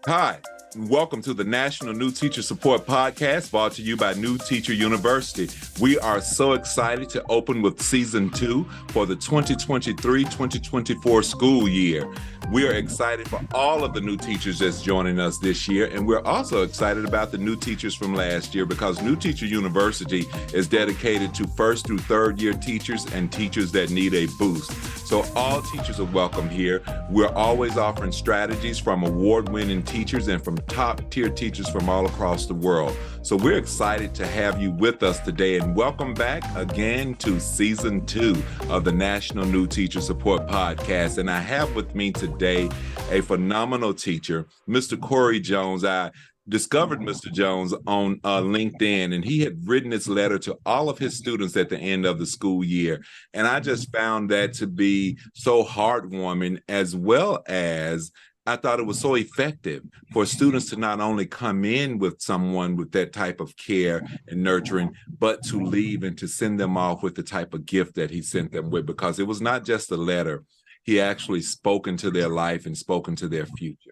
Hi, and welcome to the National New Teacher Support Podcast brought to you by New Teacher University. We are so excited to open with Season 2 for the 2023-2024 school year. We are excited for all of the new teachers that's joining us this year, and we're also excited about the new teachers from last year because New Teacher University is dedicated to first through third year teachers and teachers that need a boost. So all teachers are welcome here. We're always offering strategies from award-winning teachers and from top-tier teachers from all across the world. So we're excited to have you with us today, and welcome back again to Season 2 of the National New Teacher Support Podcast. And I have with me today a phenomenal teacher, Mr. Cory Jones. I discovered Mr. Jones on LinkedIn, and he had written this letter to all of his students at the end of the school year. And I just found that to be so heartwarming, as well as I thought it was so effective for students to not only come in with someone with that type of care and nurturing, but to leave and to send them off with the type of gift that he sent them with, because it was not just a letter. He actually spoken to their life and spoken to their future.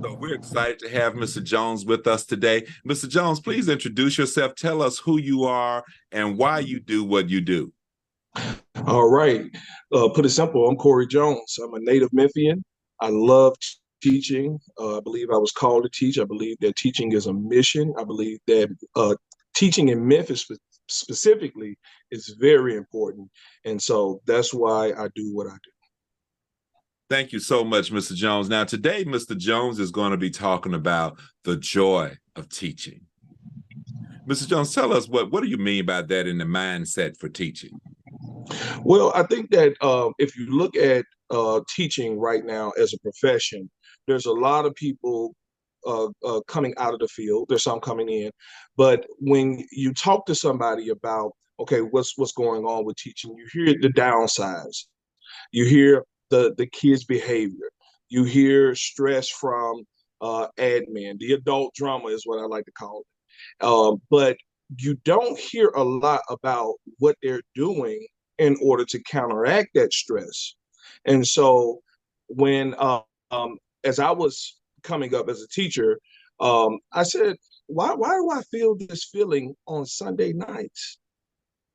So we're excited to have Mr. Jones with us today. Mr. Jones, please introduce yourself. Tell us who you are and why you do what you do. All right. Put it simple, I'm Cory Jones. I'm a native Memphian. I love teaching. I believe I was called to teach. I believe that teaching is a mission. I believe that teaching in Memphis specifically is very important. And so that's why I do what I do. Thank you so much, Mr. Jones. Now, today, Mr. Jones is going to be talking about the joy of teaching. Mr. Jones, tell us what do you mean by that in the mindset for teaching? Well, I think that if you look at teaching right now as a profession, there's a lot of people coming out of the field. There's some coming in, but when you talk to somebody about, okay, what's going on with teaching, you hear the downsides, you hear the kids' behavior, you hear stress from admin, the adult drama is what I like to call it. But you don't hear a lot about what they're doing in order to counteract that stress. And so when, as I was coming up as a teacher, I said, why do I feel this feeling on Sunday nights?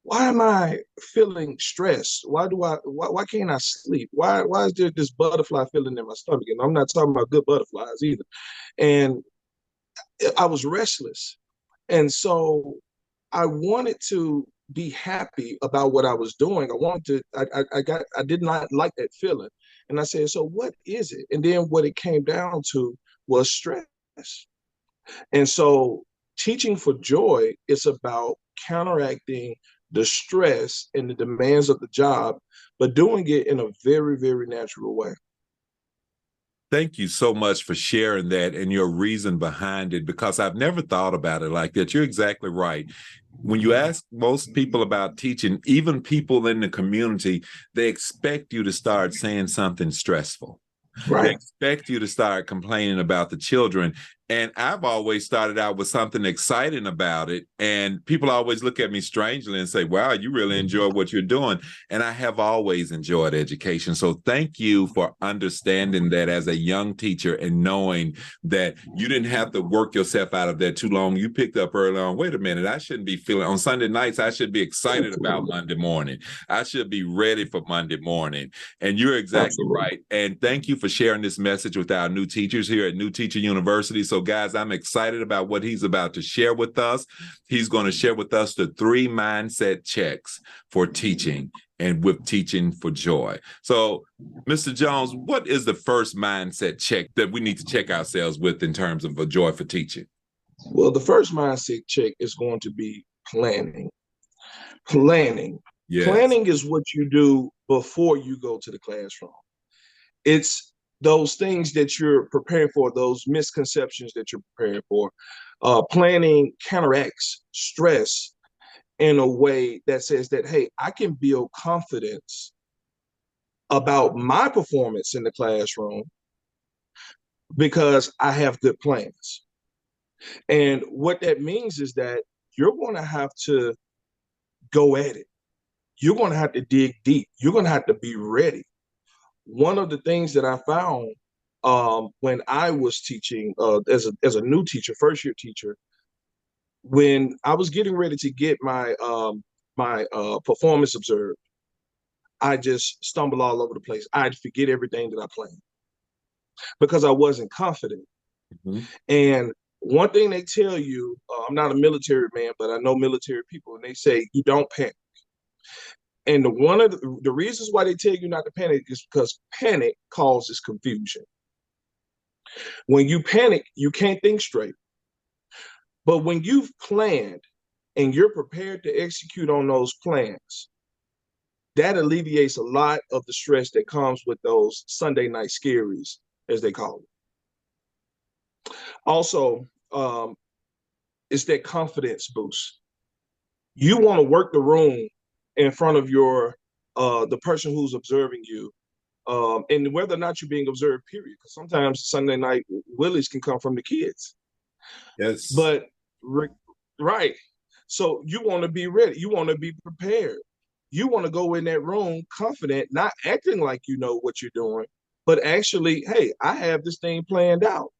Why am I feeling stressed? Why can't I sleep? Why is there this butterfly feeling in my stomach? And I'm not talking about good butterflies either. And I was restless. And so I wanted to be happy about what I was doing. I did not like that feeling. And I said, so what is it? And then what it came down to was stress. And so teaching for joy is about counteracting the stress and the demands of the job, but doing it in a very, very natural way. Thank you so much for sharing that and your reason behind it, because I've never thought about it like that. You're exactly right. When you ask most people about teaching, even people in the community, they expect you to start saying something stressful. Right. They expect you to start complaining about the children. And I've always started out with something exciting about it. And people always look at me strangely and say, wow, you really enjoy what you're doing. And I have always enjoyed education. So thank you for understanding that as a young teacher and knowing that you didn't have to work yourself out of that too long. You picked up early on, wait a minute, I shouldn't be feeling on Sunday nights. I should be excited about Monday morning. I should be ready for Monday morning. And you're exactly right. And thank you for sharing this message with our new teachers here at New Teacher University. So guys, I'm excited about what he's about to share with us. He's going to share with us the 3 mindset checks for teaching and with teaching for joy. So, Mr. Jones, what is the first mindset check that we need to check ourselves with in terms of a joy for teaching? Well, the first mindset check is going to be planning. Planning. Yes. Planning is what you do before you go to the classroom. It's those things that you're preparing for, those misconceptions that you're preparing for. Planning counteracts stress in a way that says that, hey, I can build confidence about my performance in the classroom because I have good plans. And what that means is that you're going to have to go at it. You're going to have to dig deep. You're going to have to be ready. One of the things that I found when I was teaching as a new teacher, first year teacher, when I was getting ready to get my performance observed, I just stumbled all over the place. I'd forget everything that I planned because I wasn't confident. Mhm. And one thing they tell you, I'm not a military man, but I know military people, and they say you don't panic. And one of the reasons why they tell you not to panic is because panic causes confusion. When you panic, you can't think straight. But when you've planned and you're prepared to execute on those plans, that alleviates a lot of the stress that comes with those Sunday night scaries, as they call it. Also, it's that confidence boost. You want to work the room in front of your the person who's observing you, and whether or not you're being observed, period. Because sometimes Sunday night willies can come from the kids. Yes. But right, so you want to be ready. You want to be prepared. You want to go in that room confident, not acting like you know what you're doing, but actually, hey, I have this thing planned out,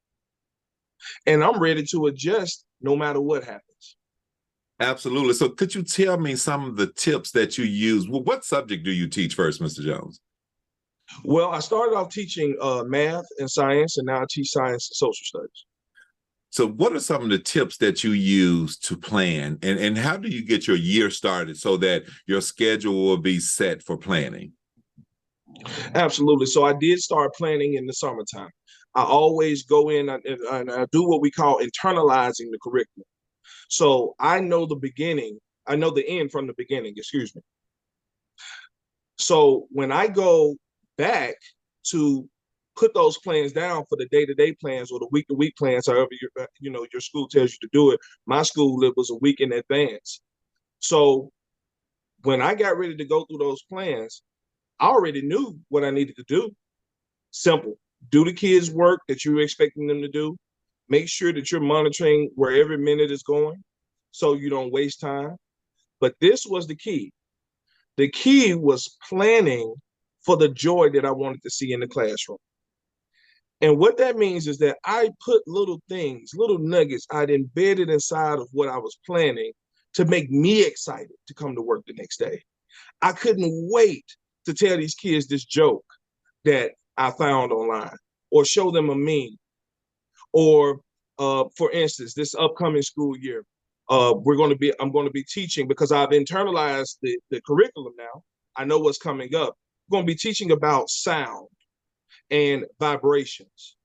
and I'm ready to adjust no matter what happens. Absolutely. So could you tell me some of the tips that you use? Well, what subject do you teach first, Mr. Jones? Well, I started off teaching math and science, and now I teach science and social studies. So what are some of the tips that you use to plan, and how do you get your year started so that your schedule will be set for planning? Absolutely. So I did start planning in the summertime. I always go in and I do what we call internalizing the curriculum. So I know the beginning, I know the end from the beginning, excuse me. So when I go back to put those plans down for the day-to-day plans or the week-to-week plans, however your school tells you to do it. My school, it was a week in advance. So when I got ready to go through those plans, I already knew what I needed to do. Simple. Do the kids' work that you're expecting them to do. Make sure that you're monitoring where every minute is going so you don't waste time. But this was the key. The key was planning for the joy that I wanted to see in the classroom. And what that means is that I put little things, little nuggets I'd embedded inside of what I was planning to make me excited to come to work the next day. I couldn't wait to tell these kids this joke that I found online or show them a meme. Or for instance, this upcoming school year, I'm going to be teaching because I've internalized the curriculum now. I know what's coming up. I'm going to be teaching about sound and vibrations,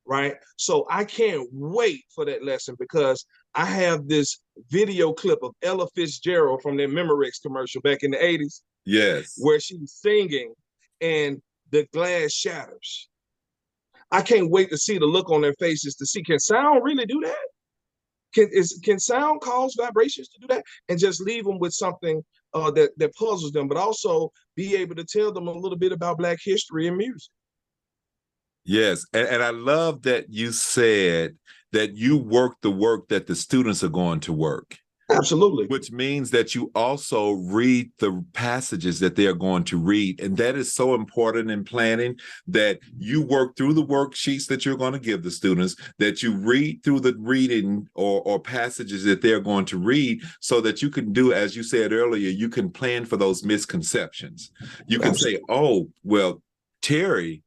right? So I can't wait for that lesson because I have this video clip of Ella Fitzgerald from that Memorex commercial back in the 80s Yes. where she's singing and the glass shatters. I can't wait to see the look on their faces to see, can sound really do that? Can sound cause vibrations to do that? And just leave them with something that puzzles them, but also be able to tell them a little bit about Black history and music. Yes. And I love that you said that you work the work that the students are going to work. Absolutely. Which means that you also read the passages that they're going to read. And that is so important in planning, that you work through the worksheets that you're going to give the students, that you read through the reading or passages that they're going to read so that you can do, as you said earlier, you can plan for those misconceptions. You can say, oh, well, Terry,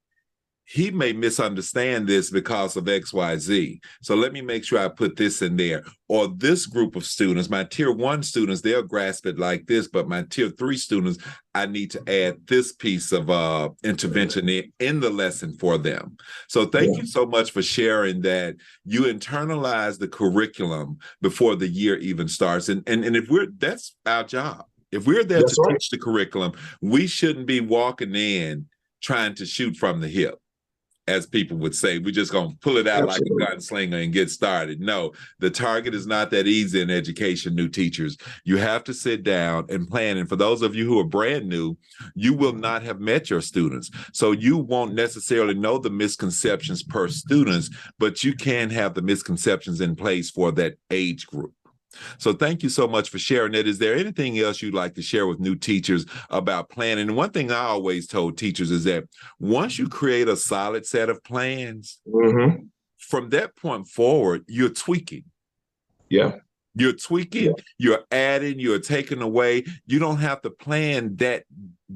he may misunderstand this because of XYZ. So let me make sure I put this in there. Or this group of students, my tier 1 students, they'll grasp it like this, but my tier 3 students, I need to add this piece of intervention in the lesson for them. So thank you so much for sharing that. You internalize the curriculum before the year even starts. And if that's our job. If we're there to teach the curriculum, we shouldn't be walking in trying to shoot from the hip, as people would say. We're just going to pull it out like a gunslinger and get started. No, the target is not that easy in education, new teachers. You have to sit down and plan. And for those of you who are brand new, you will not have met your students. So you won't necessarily know the misconceptions per students, but you can have the misconceptions in place for that age group. So thank you so much for sharing that. Is there anything else you'd like to share with new teachers about planning? And one thing I always told teachers is that once you create a solid set of plans, Mm-hmm. from that point forward, you're tweaking. Yeah. You're Yeah. tweaking, you're adding, you're taking away. You don't have to plan that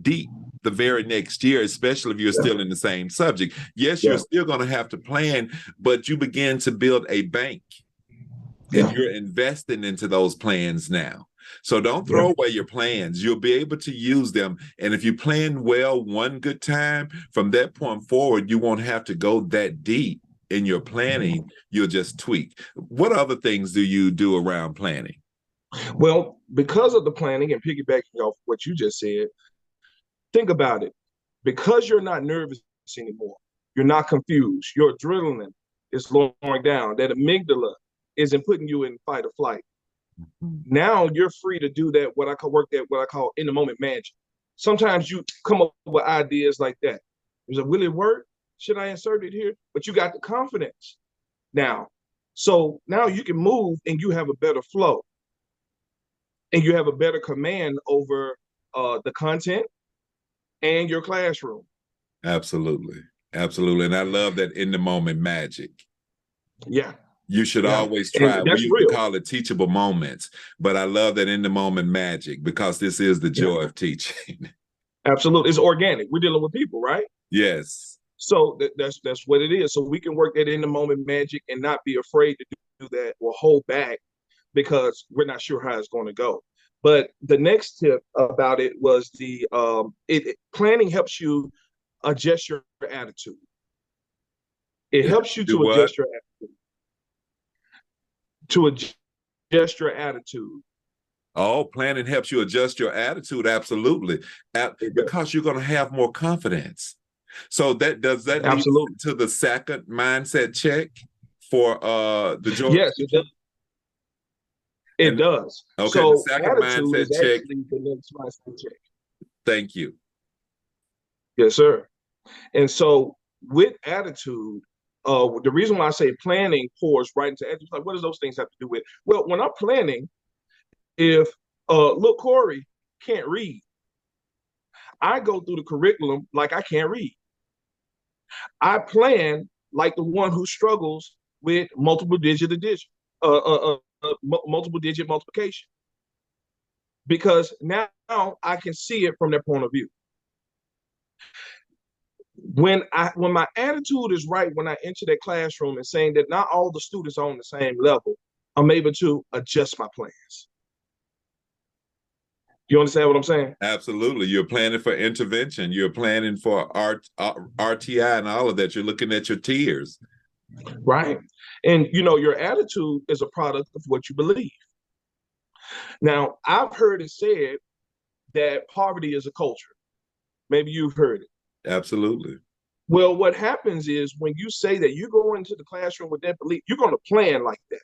deep the very next year, especially if you're Yeah. still in the same subject. Yes, you're Yeah. still going to have to plan, but you begin to build a bank and Yeah. you're investing into those plans now. So don't Yeah. throw away your plans. You'll be able to use them. And if you plan well one good time, from that point forward, you won't have to go that deep in your planning. You'll just tweak. What other things do you do around planning? Well, because of the planning and piggybacking off what you just said, think about it. Because you're not nervous anymore, you're not confused, your adrenaline is slowing down, that amygdala isn't putting you in fight or flight. Now you're free to do that, what I call in the moment magic. Sometimes you come up with ideas like that. Is it, will it work? Should I insert it here? But you got the confidence now. So now you can move and you have a better flow and you have a better command over the content and your classroom. Absolutely. Absolutely. And I love that in the moment magic. Yeah. You should Yeah. always And try. We that's used to real. call it teachable moments, but I love that in the moment magic because this is the joy of teaching. Absolutely. It's organic. We're dealing with people, right? Yes. So that's what it is. So we can work that in the moment magic and not be afraid to do that or hold back because we're not sure how it's going to go. But the next tip about it was planning helps you adjust your attitude. It helps you Do to what? adjust your attitude. To adjust your attitude. Oh, planning helps you adjust your attitude. Absolutely. Because you're going to have more confidence. So that lead Absolutely. to the second mindset check for the joy of Yes, it teaching? does. It And does. okay, the So second attitude mindset is check. actually the next mindset check. Thank you. Yes, sir. And so with attitude, the reason why I say planning pours right into attitude, like what does those things have to do with? Well, when I'm planning, if little Cory can't read, I go through the curriculum like I can't read. I plan like the one who struggles with multiple digit addition, multiple digit multiplication, because now I can see it from their point of view. When my attitude is right when I enter that classroom and saying that not all the students are on the same level, I'm able to adjust my plans. You understand what I'm saying? Absolutely. You're planning for intervention. You're planning for RTI and all of that. You're looking at your tiers. Right. And your attitude is a product of what you believe. Now, I've heard it said that poverty is a culture. Maybe you've heard it. Absolutely. Well, what happens is when you say that, you go into the classroom with that belief, you're going to plan like that.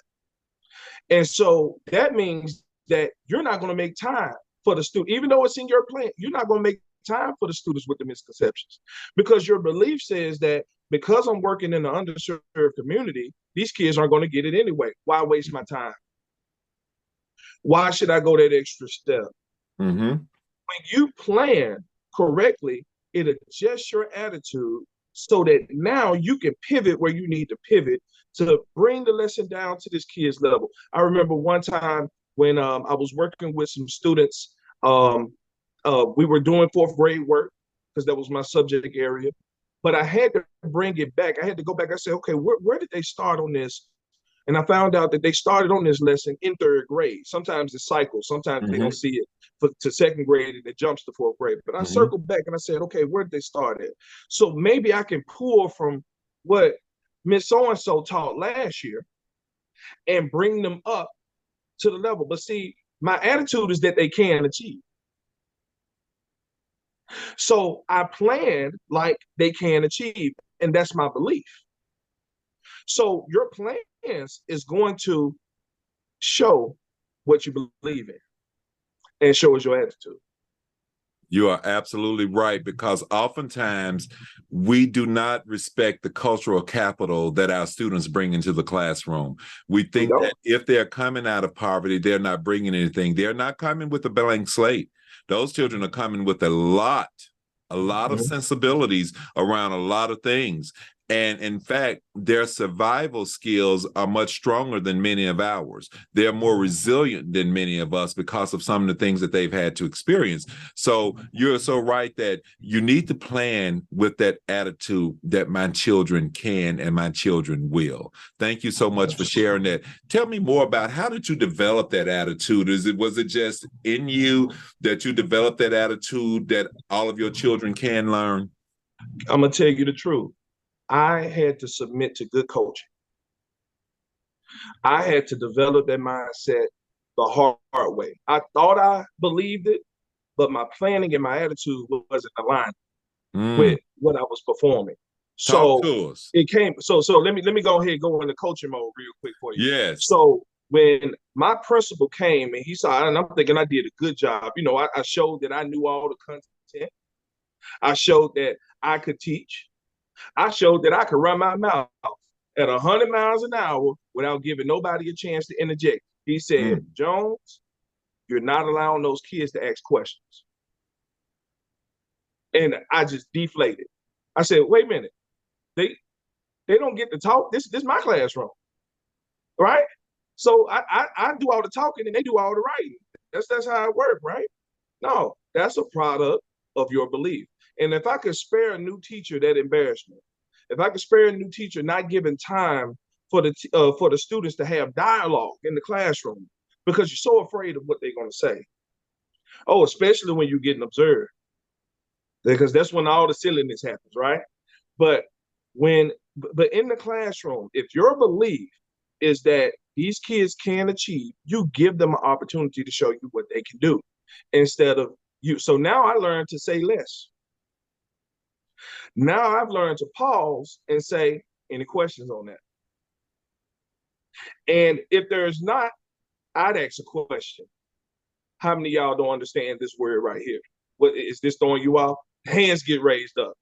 And so that means that you're not going to make time for the student, even though it's in your plan, you're not going to make time for the students with the misconceptions because your belief says that because I'm working in an underserved community, these kids aren't going to get it anyway. Why waste my time? Why should I go that extra step? Mm-hmm. When you plan correctly, it adjusts your attitude so that now you can pivot where you need to pivot to bring the lesson down to this kid's level. I remember one time when I was working with some students, we were doing fourth grade work because that was my subject area, but I had to bring it back. I had to go back. I said, okay, where did they start on this? And I found out that they started on this lesson in third grade. Sometimes it's cycles. Sometimes they don't see it to second grade and it jumps to fourth grade. But I circled back and I said, okay, where did they start at? So maybe I can pull from what Miss So-and-so taught last year and bring them up to the level. But see, my attitude is that they can achieve. So I planned like they can achieve, and that's my belief. So your plans is going to show what you believe in and show us your attitude. You are absolutely right, because oftentimes we do not respect the cultural capital that our students bring into the classroom. We We think don't. that if they're coming out of poverty, they're not bringing anything. They're not coming with a blank slate. Those children are coming with a lot of Mhm. sensibilities around a lot of things. And in fact, their survival skills are much stronger than many of ours. They're more resilient than many of us because of some of the things that they've had to experience. So you're so right that you need to plan with that attitude that my children can and my children will. Thank you so much for sharing that. Tell me more about, how did you develop that attitude? Was it just in you that you developed that attitude that all of your children can learn? I'm gonna tell you the truth. I had to submit to good coaching. I had to develop that mindset the hard way. I thought I believed it, but my planning and my attitude wasn't aligned Mm. with what I was performing. Talk So to us. it came. So let me go ahead and go into coaching mode real quick for you. Yes. So when my principal came and he saw, and I'm thinking I did a good job. I showed that I knew all the content. I showed that I could teach. I showed that I could run my mouth at 100 miles an hour without giving nobody a chance to interject. He said, Mm. Jones, you're not allowing those kids to ask questions. And I just deflated. I said, wait a minute. They they don't get to talk. This is my classroom, right? So I do all the talking and they do all the writing. That's how it works, right? No, that's a product of your belief. And if I could spare a new teacher that embarrassment, if I could spare a new teacher not giving time for the students to have dialogue in the classroom because you're so afraid of what they're going to say. Oh, especially when you're getting observed, because that's when all the silliness happens, right? But but in the classroom, if your belief is that these kids can achieve, you give them an opportunity to show you what they can do instead of you. So now I learned to say less. Now I've learned to pause and say, any questions on that? And if there's not, I'd ask a question. How many of y'all don't understand this word right here? What is this throwing you off? Hands get raised up.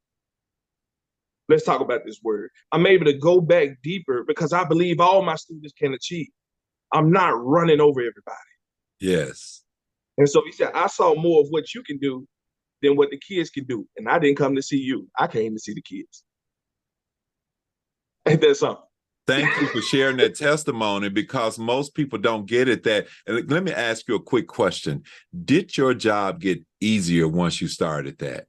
Let's talk about this word. I'm able to go back deeper because I believe all my students can achieve. I'm not running over everybody. Yes. And so he said, I saw more of what you can do than what the kids can do. And I didn't come to see you. I came to see the kids. Ain't that something? Thank you for sharing that testimony, because most people don't get it. And let me ask you a quick question. Did your job get easier once you started that?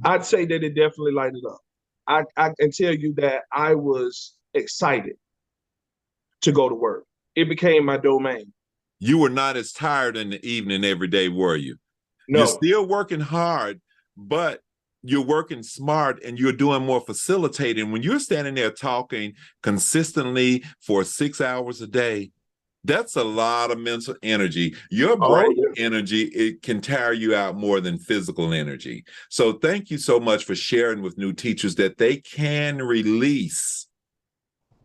I'd say that it definitely lighted up. I can tell you that I was excited to go to work. It became my domain. You were not as tired in the evening every day, were you? You're No. still working hard, but you're working smart and you're doing more facilitating. When you're standing there talking consistently for 6 hours a day, that's a lot of mental energy. Your Oh, brain yeah. energy, it can tire you out more than physical energy. So thank you so much for sharing with new teachers that they can release.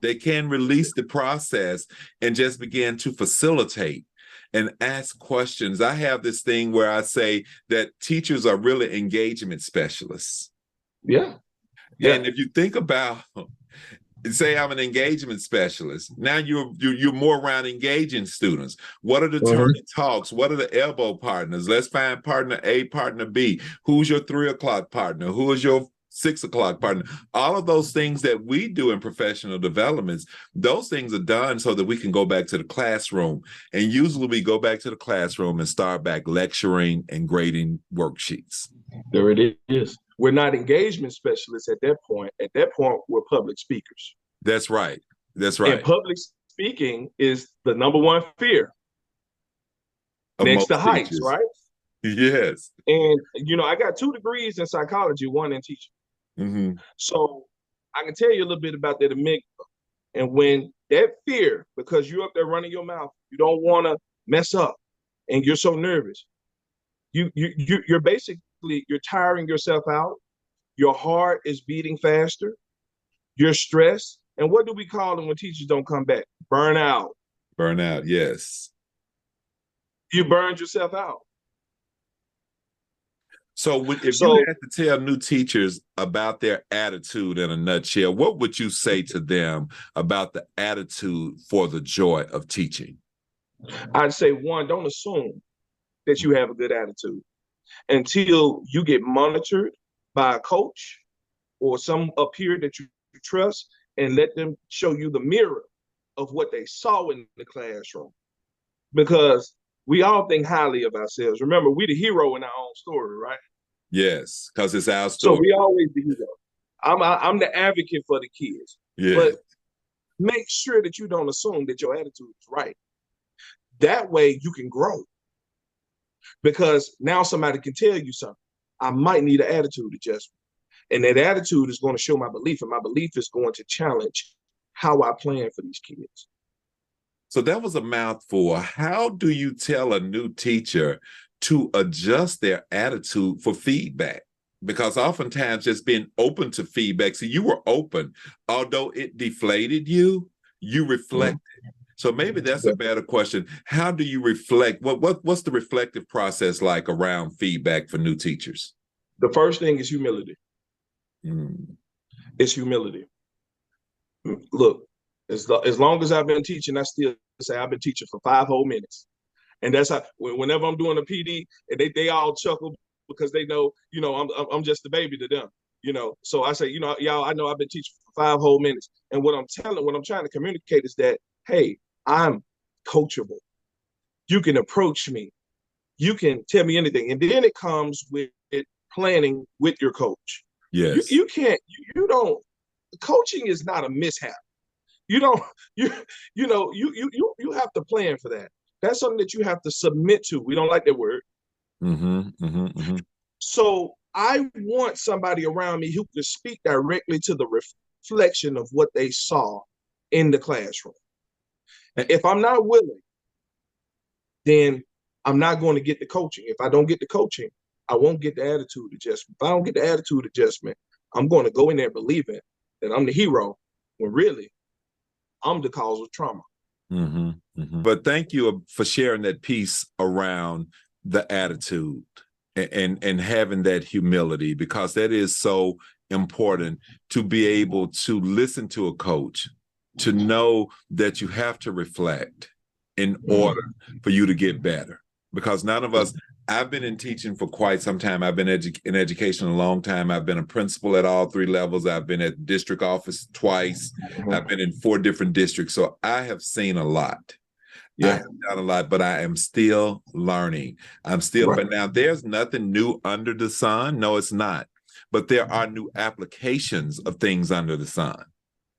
They can release the process and just begin to facilitate and ask questions. I have this thing where I say that teachers are really engagement specialists. Yeah. Yeah. And if you think about, say I'm an engagement specialist. Now you're more around engaging students. What are the Mhm. turning talks? What are the elbow partners? Let's find partner A, partner B. Who's your 3 o'clock partner? Who is your 6 o'clock partner? All of those things that we do in professional developments, those things are done so that we can go back to the classroom. And usually we go back to the classroom and start back lecturing and grading worksheets. There it is. We're not engagement specialists at that point. At that point, we're public speakers. That's right. That's And right. public speaking is the number one fear Of next to most heights, teachers. right? Yes. And I got 2 degrees in psychology, one in teaching. Mm-hmm. So I can tell you a little bit about that amygdala. And when that fear, because you're up there running your mouth, you don't want to mess up, and you're so nervous, you're basically you're tiring yourself out. Your heart is beating faster. You're stressed. And what do we call them when teachers don't come back? Burnout. Burnout, yes. You burned yourself out. So if you So had to tell new teachers about their attitude in a nutshell, what would you say to them about the attitude for the joy of teaching? I'd say, one, don't assume that you have a good attitude until you get monitored by a coach or some up here that you trust, and let them show you the mirror of what they saw in the classroom. Because we all think highly of ourselves. Remember, we the hero in our own story, right? Yes, because it's our So story. we always the hero. I'm the advocate for the kids, Yes. but make sure that you don't assume that your attitude is right. That way you can grow, because now somebody can tell you something. I might need an attitude adjustment. And that attitude is going to show my belief, and my belief is going to challenge how I plan for these kids. So that was a mouthful. How do you tell a new teacher to adjust their attitude for feedback? Because oftentimes just being open to feedback, so you were open, although it deflated you, you reflected. Mm-hmm. So maybe that's a better question. How do you reflect? What's the reflective process like around feedback for new teachers? The first thing is humility. Mm. It's humility. Look, as long as I've been teaching, I still say I've been teaching for 5 whole minutes. And that's how, whenever I'm doing a PD, and they all chuckle because they know, I'm just a baby to them, So I say, y'all, I know I've been teaching for 5 whole minutes. And what I'm trying to communicate is that, hey, I'm coachable. You can approach me. You can tell me anything. And then it comes with planning with your coach. Yes. You can't, you don't, coaching is not a mishap. You don't, you have to plan for that. That's something that you have to submit to. We don't like that word. Mm-hmm, mm-hmm, mm-hmm. So I want somebody around me who can speak directly to the reflection of what they saw in the classroom. And if I'm not willing, then I'm not going to get the coaching. If I don't get the coaching, I won't get the attitude adjustment. If I don't get the attitude adjustment, I'm going to go in there believing that I'm the hero when really I'm the cause of trauma. Mm-hmm, mm-hmm. But thank you for sharing that piece around the attitude and having that humility, because that is so important, to be able to listen to a coach, to know that you have to reflect in order for you to get better. Because none of us, I've been in teaching for quite some time. I've been in education a long time. I've been a principal at all 3 levels. I've been at district office twice. I've been in 4 different districts. So I have seen a lot. Yeah. I have done a lot, but I am still learning. But now there's nothing new under the sun. No, it's not. But there are new applications of things under the sun.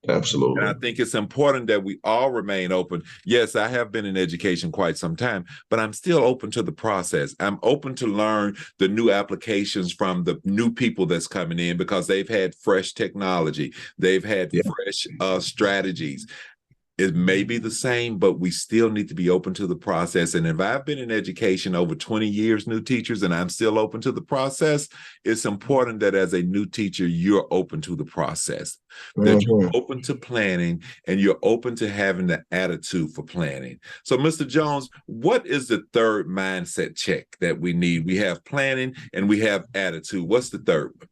Absolutely. And I think it's important that we all remain open. Yes, I have been in education quite some time, but I'm still open to the process. I'm open to learn the new applications from the new people that's coming in, because they've had fresh technology. They've had fresh strategies. It may be the same, but we still need to be open to the process. And if I've been in education over 20 years, new teachers, and I'm still open to the process, it's important that as a new teacher, you're open to the process, that you're open to planning, and you're open to having the attitude for planning. So, Mr. Jones, what is the third mindset check that we need? We have planning and we have attitude. What's the third one?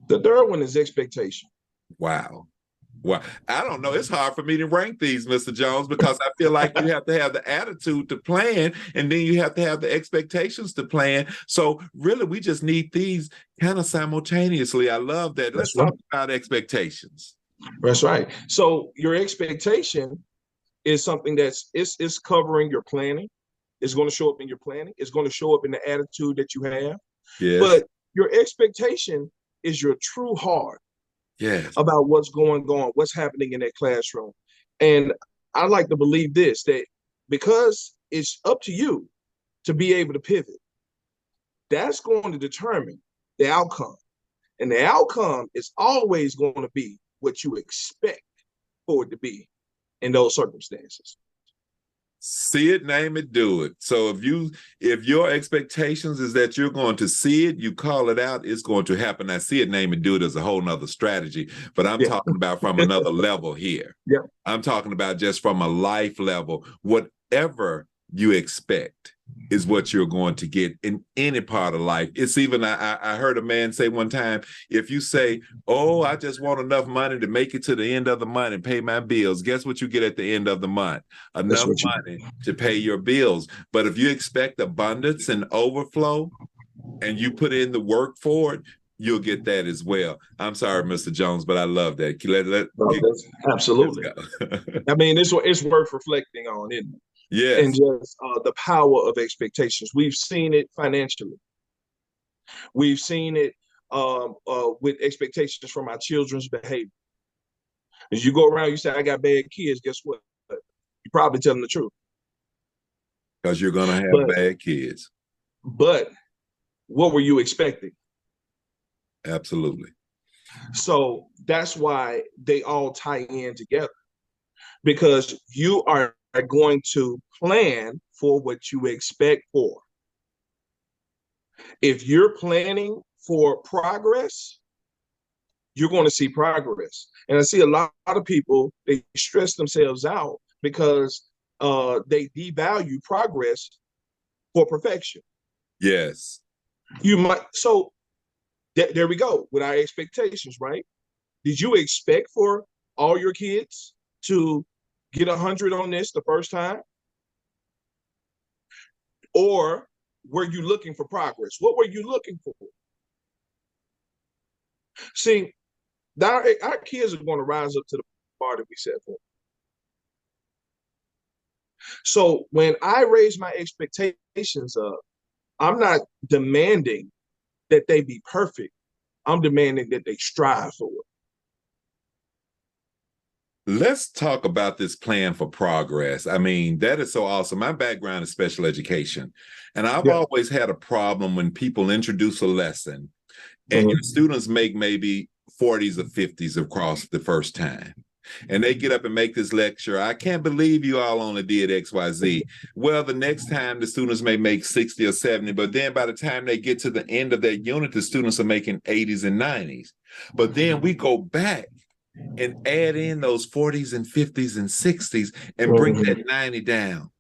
The third one is expectation. Wow. Well, I don't know. It's hard for me to rank these, Mr. Jones, because I feel like you have to have the attitude to plan, and then you have to have the expectations to plan. So really, we just need these kind of simultaneously. I love that. Let's talk about expectations. That's right. So your expectation is something that's it's covering your planning. It's going to show up in your planning. It's going to show up in the attitude that you have. Yes. But your expectation is your true heart. Yes. About what's going on, what's happening in that classroom. And I like to believe this, that because it's up to you to be able to pivot, that's going to determine the outcome. And the outcome is always going to be what you expect for it to be in those circumstances. See it, name it, do it. So if your expectations is that you're going to see it, you call it out, it's going to happen. I see it, name it, do it is a whole nother strategy, but I'm talking about from another level here. I'm talking about just from a life level, whatever you expect, is what you're going to get in any part of life. It's even, I heard a man say one time, if you say, oh, I just want enough money to make it to the end of the month and pay my bills, guess what you get at the end of the month? That's Enough what you money to pay your bills. But if you expect abundance and overflow and you put in the work for it, you'll get that as well. I'm sorry, Mr. Jones, but I love that. absolutely. Let's go. I mean, it's worth reflecting on, isn't it? And Yes. just the power of expectations. We've seen it financially. We've seen it with expectations from our children's behavior. As you go around, you say, I got bad kids. Guess what? You're probably telling the truth. Because you're going to have But bad kids. but what were you expecting? Absolutely. So that's why they all tie in together, because you are going to plan for what you expect for. If you're planning for progress, you're going to see progress. And I see a lot of people, they stress themselves out because they devalue progress for perfection. Yes. You might, so there we go with our expectations, right? Did you expect for all your kids to get 100 on this the first time? Or were you looking for progress? What were you looking for? See, our kids are going to rise up to the bar that we set for them. So when I raise my expectations up, I'm not demanding that they be perfect. I'm demanding that they strive for it. Let's talk about this plan for progress. I mean, that is so awesome. My background is special education, and I've always had a problem when people introduce a lesson and your students make maybe 40s or 50s across the first time. And they get up and make this lecture. I can't believe you all only did XYZ. Well, the next time the students may make 60 or 70, but then by the time they get to the end of that unit, the students are making 80s and 90s. But then we go back and add in those 40s and 50s and 60s and bring that 90 down.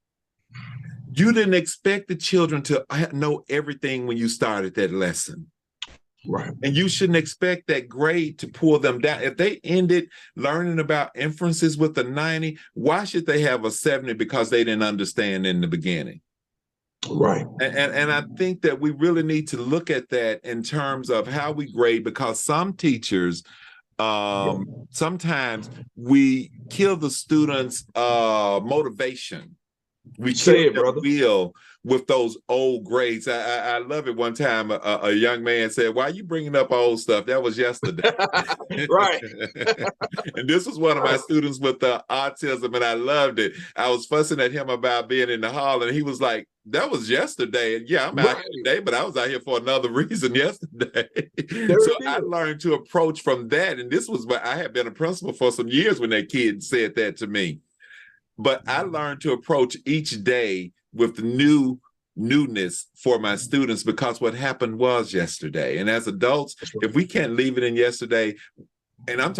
You didn't expect the children to know everything when you started that lesson. Right. And you shouldn't expect that grade to pull them down. If they ended learning about inferences with a 90, why should they have a 70 because they didn't understand in the beginning? Right. And I think that we really need to look at that in terms of how we grade, because some teachers, sometimes we kill the students' motivation. We kill their will with those old grades. I love it. One time, a young man said, "Why are you bringing up old stuff? That was yesterday." Right. And this was one of my students with autism, and I loved it. I was fussing at him about being in the hall, and he was like, "That was yesterday." And yeah, I'm out here today, but I was out here for another reason yesterday. So I learned to approach from that. And this was what I had been a principal for some years when that kid said that to me. But I learned to approach each day with newness for my students, because what happened was yesterday. And as adults, if we can't leave it in yesterday, and I'm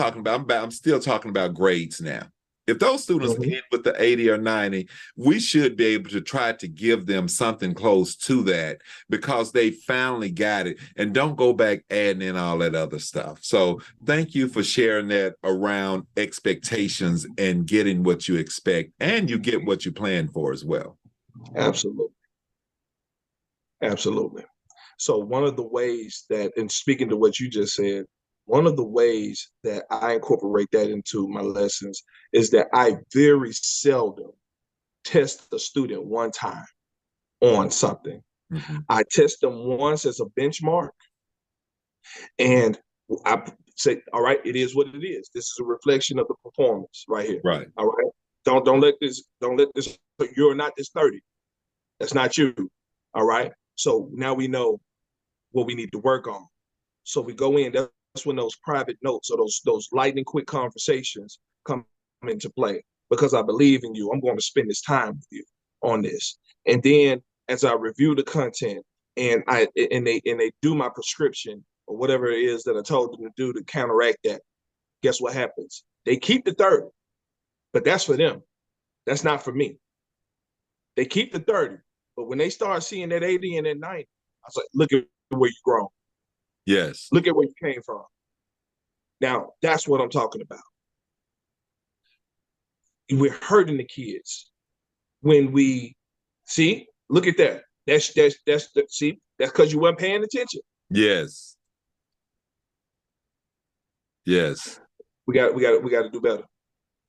still talking about grades now. If those students end with the 80 or 90, we should be able to try to give them something close to that, because they finally got it, and don't go back adding in all that other stuff. So thank you for sharing that around expectations and getting what you expect, and you get what you plan for as well. Absolutely. Absolutely. So one of the ways that, and speaking to what you just said, one of the ways that I incorporate that into my lessons is that I very seldom test the student one time on something. I test them once as a benchmark, and I say, all right, it is what it is. This is a reflection of the performance right here. Right. All right. Don't let this, you're not this 30. That's not you. All right. So now we know what we need to work on. So we go in. That's when those private notes or those lightning quick conversations come into play. Because I believe in you, I'm going to spend this time with you on this. And then as I review the content and they do my prescription or whatever it is that I told them to do to counteract that, guess what happens? They keep the 30, but that's for them. That's not for me. They keep the 30, But when they start seeing that 80 and that 90, I was like, look at where you grown. Yes. Look at where you came from. Now, that's what I'm talking about. We're hurting the kids when we see, look at that. See, that's because you weren't paying attention. Yes. Yes. We got to do better.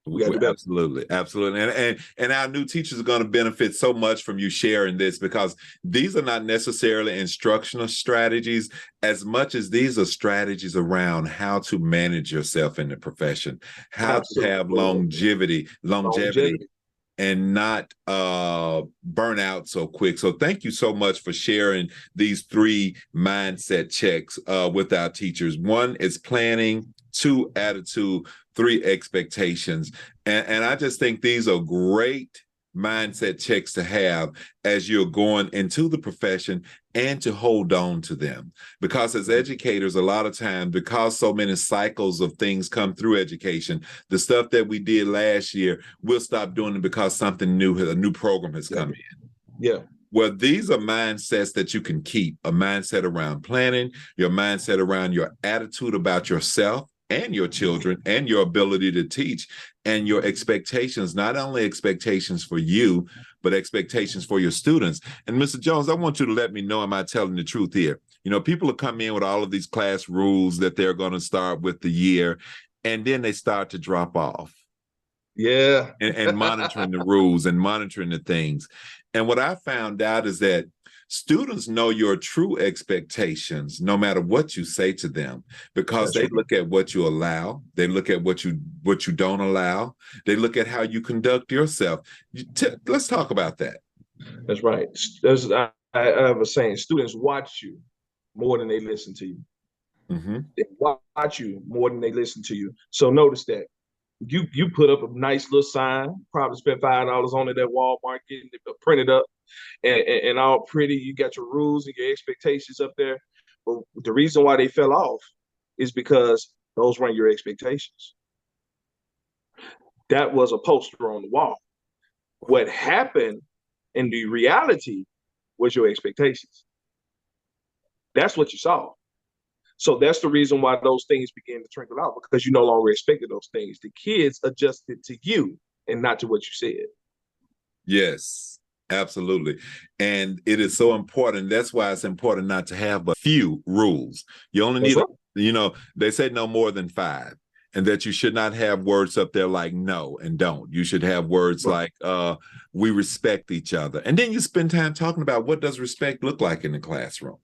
We got to do better. Absolutely, absolutely, and our new teachers are going to benefit so much from you sharing this, because these are not necessarily instructional strategies as much as these are strategies around how to manage yourself in the profession, how Absolutely. to have longevity, and not burn out so quick. So thank you so much for sharing these 3 mindset checks with our teachers. 1 is planning, 2, attitude, 3, expectations. And I just think these are great mindset checks to have as you're going into the profession, and to hold on to them. Because as educators, a lot of times, because so many cycles of things come through education, the stuff that we did last year, we'll stop doing it because something new, a new program has come in. Yeah. Well, these are mindsets that you can keep. A mindset around planning, your mindset around your attitude about yourself and your children and your ability to teach, and your expectations, not only expectations for you, but expectations for your students. And Mr. Jones, I want you to let me know, am I telling the truth here? You know, people will come in with all of these class rules that they're going to start with the year, and then they start to drop off. Yeah. And monitoring the rules and monitoring the things. And what I found out is that students know your true expectations no matter what you say to them, because they look at what you allow, they look at what you don't allow, they look at how you conduct yourself. Let's talk about that. That's right. I have a saying, students watch you more than they listen to you. Mm-hmm. They watch you more than they listen to you. So notice that you put up a nice little sign, probably spent $5 on it at Walmart, getting it printed up and all pretty. You got your rules and your expectations up there. But the reason why they fell off is because those weren't your expectations. That was a poster on the wall. What happened in the reality was your expectations. That's what you saw. So that's the reason why those things began to trickle out, because you no longer expected those things. The kids adjusted to you and not to what you said. Yes, absolutely. And it is so important. That's why it's important not to have but few rules. You only need, you know, they say no more than 5. And that you should not have words up there like no and don't. You should have words like we respect each other. And then you spend time talking about what does respect look like in the classroom.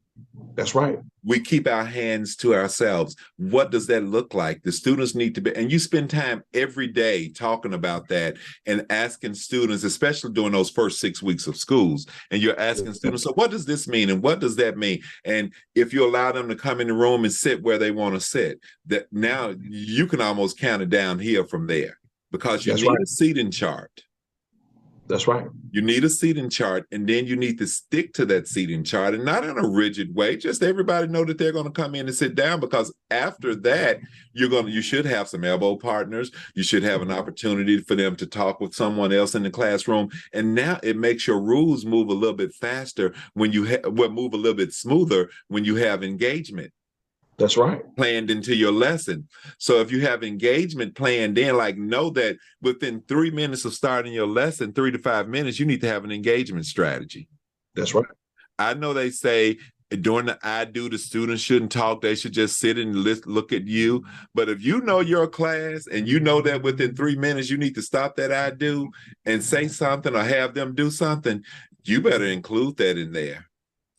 That's right. We keep our hands to ourselves. What does that look like? The students need to be, and you spend time every day talking about that and asking students, especially during those first 6 weeks of schools, and you're asking students, so what does this mean? And what does that mean? And if you allow them to come in the room and sit where they want to sit, that now you can almost count it down here from there, because you need a seating chart. That's right. You need a seating chart, and then you need to stick to that seating chart, and not in a rigid way. Just everybody know that they're going to come in and sit down, because after that, you should have some elbow partners. You should have an opportunity for them to talk with someone else in the classroom. And now it makes your rules move a little bit faster when you move a little bit smoother when you have engagement. That's right. Planned into your lesson. So if you have engagement planned in, like, know that within 3 minutes of starting your lesson, 3 to 5 minutes, you need to have an engagement strategy. That's right. I know they say during the I do, the students shouldn't talk. They should just sit and look at you. But if you know your class and you know that within 3 minutes, you need to stop that I do and say something or have them do something, you better include that in there.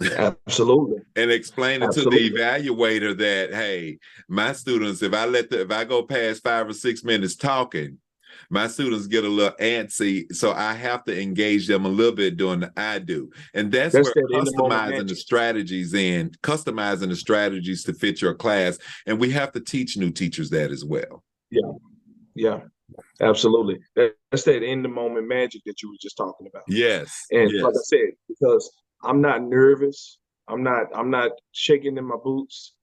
Absolutely. And explain it to the evaluator that, hey, my students, if I go past 5 or 6 minutes talking, my students get a little antsy, so I have to engage them a little bit during the I do. And that's where customizing the strategies to fit your class. And we have to teach new teachers that as well. Yeah, absolutely. That's that in the moment magic that you were just talking about. Yes. And like I said, because I'm not nervous, I'm not shaking in my boots.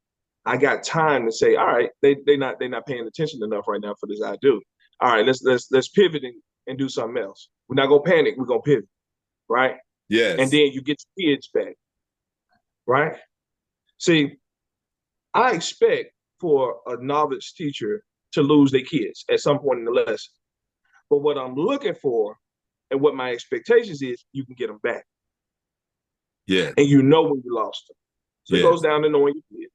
I got time to say, all right, they're not paying attention enough right now for this I do. All right, let's pivot and do something else. We're not gonna panic, we're gonna pivot, right? and Yes. then you get your kids back, right? See, I expect for a novice teacher to lose their kids at some point in the lesson. But what I'm looking for and what my expectations is, you can get them back. Yes. And you know when you lost them. So it Yes. goes down to knowing your kids.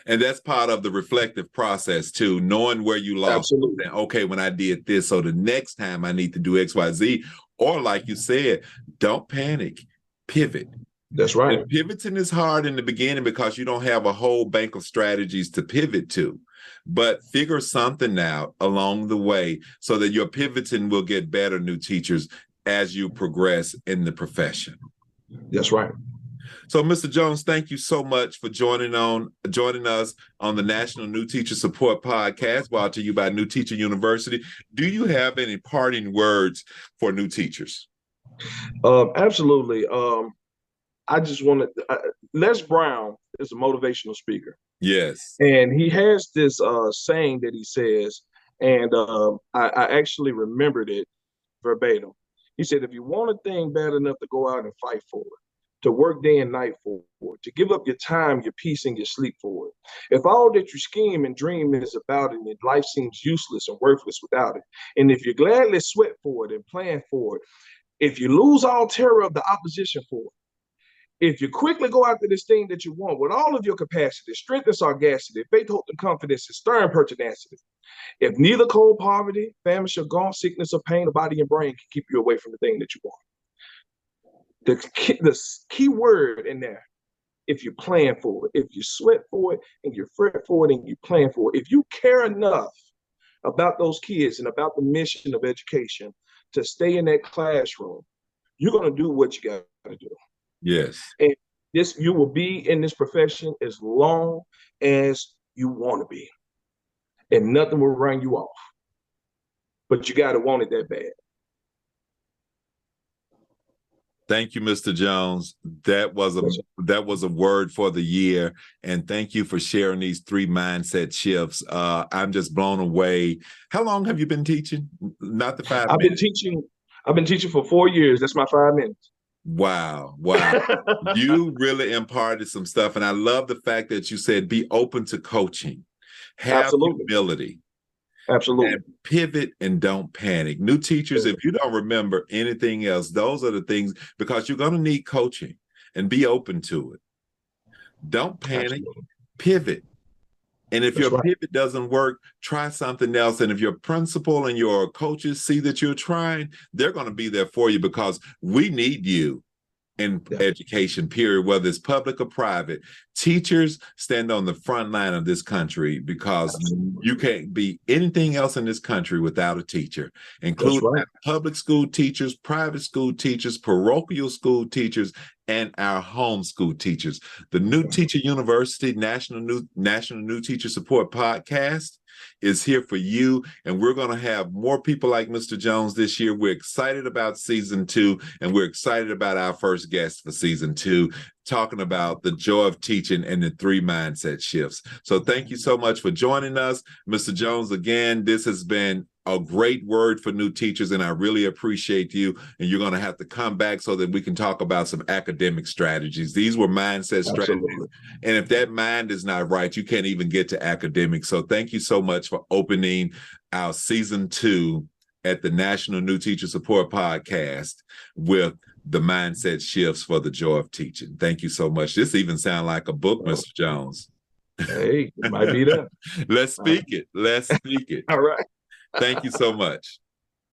And that's part of the reflective process too, knowing where you lost. Absolutely. And, okay, when I did this, so the next time I need to do X, Y, Z. Or like you said, don't panic, pivot. That's right. And pivoting is hard in the beginning because you don't have a whole bank of strategies to pivot to. But figure something out along the way so that your pivoting will get better, new teachers, as you progress in the profession. That's right. So, Mr. Jones, thank you so much for joining us on the National New Teacher Support Podcast, brought to you by New Teacher University. Do you have any parting words for new teachers? Absolutely. I just want to. Les Brown is a motivational speaker. Yes. And he has this saying that he says, and I actually remembered it verbatim. He said, if you want a thing bad enough to go out and fight for it, to work day and night for it, to give up your time, your peace, and your sleep for it. If all that you scheme and dream is about it, and life seems useless and worthless without it, and if you gladly sweat for it and plan for it, if you lose all terror of the opposition for it, if you quickly go after this thing that you want with all of your capacity, strength and sagacity, faith, hope, and confidence, and stern pertinacity, if neither cold poverty, famine, or gaunt sickness, or pain of body and brain can keep you away from the thing that you want. The key word in there, if you plan for it, if you sweat for it, and you fret for it, and you plan for it, if you care enough about those kids and about the mission of education to stay in that classroom, you're going to do what you got to do. Yes. And you will be in this profession as long as you want to be. And nothing will run you off. But you got to want it that bad. Thank you, Mr. Jones. That was a word for the year. And thank you for sharing these 3 mindset shifts. I'm just blown away. How long have you been teaching? Not the 5 minutes. I've been teaching for 4 years. That's my 5 minutes. Wow. You really imparted some stuff. And I love the fact that you said be open to coaching. Have Absolutely. humility. Absolutely. And pivot and don't panic. New teachers, if you don't remember anything else, those are the things, because you're going to need coaching, and be open to it. Don't panic, Absolutely. Pivot. And if That's your right. pivot doesn't work, try something else. And if your principal and your coaches see that you're trying, they're going to be there for you, because we need you in education, period, whether it's public or private. Teachers stand on the front line of this country, because you can't be anything else in this country without a teacher, including public school teachers, private school teachers, parochial school teachers, and our homeschool teachers. The New Teacher University National New Teacher Support Podcast is here for you, and we're going to have more people like Mr. Jones this year. We're excited about season 2, and we're excited about our first guest for season 2, talking about the joy of teaching and the 3 mindset shifts. So thank you so much for joining us, Mr. Jones. Again, this has been a great word for new teachers, and I really appreciate you. And you're going to have to come back so that we can talk about some academic strategies. These were mindset strategies. And if that mind is not right, you can't even get to academics. So thank you so much for opening our season 2 at the National New Teacher Support Podcast with the mindset shifts for the joy of teaching. Thank you so much. This even sounds like a book, Mr. Jones. Hey, it might be that. Let's speak it. Let's speak it. All right. Thank you so much.